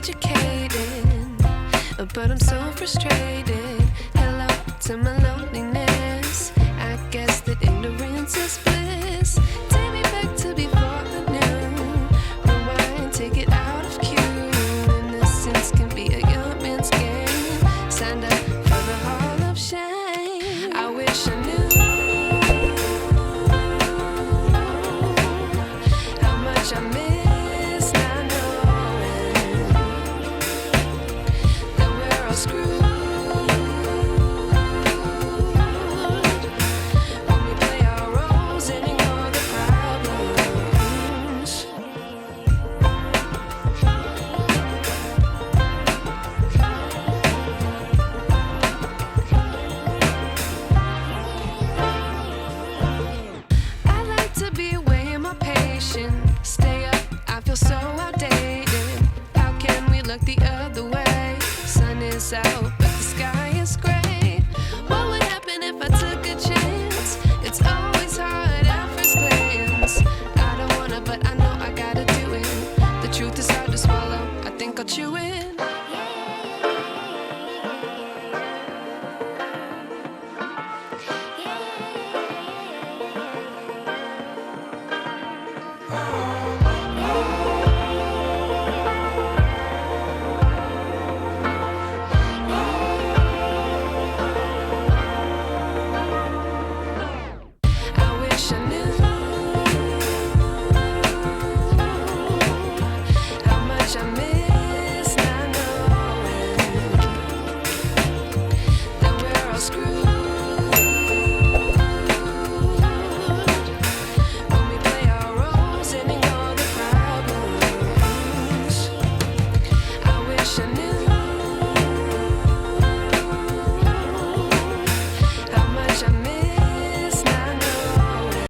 educated, but I'm so frustrated. Hello to my loneliness. I guess that ignorance is bliss. Take me back to before I knew. Rewind, take it out of cue. Innocence can be a young man's game. Signed up for the hall of shame. I wish I knew how much I miss not knowing that we're all screwed when we play our roles and ignore the problems. I like to be away in my patience. Stay up, I feel so outdated. How can we look the other way? Sun is out, but the sky is gray. What would happen if I took a chance? It's always hard at first glance. I don't wanna, but I know I gotta do it. The truth is hard to swallow, I think I'll chew it.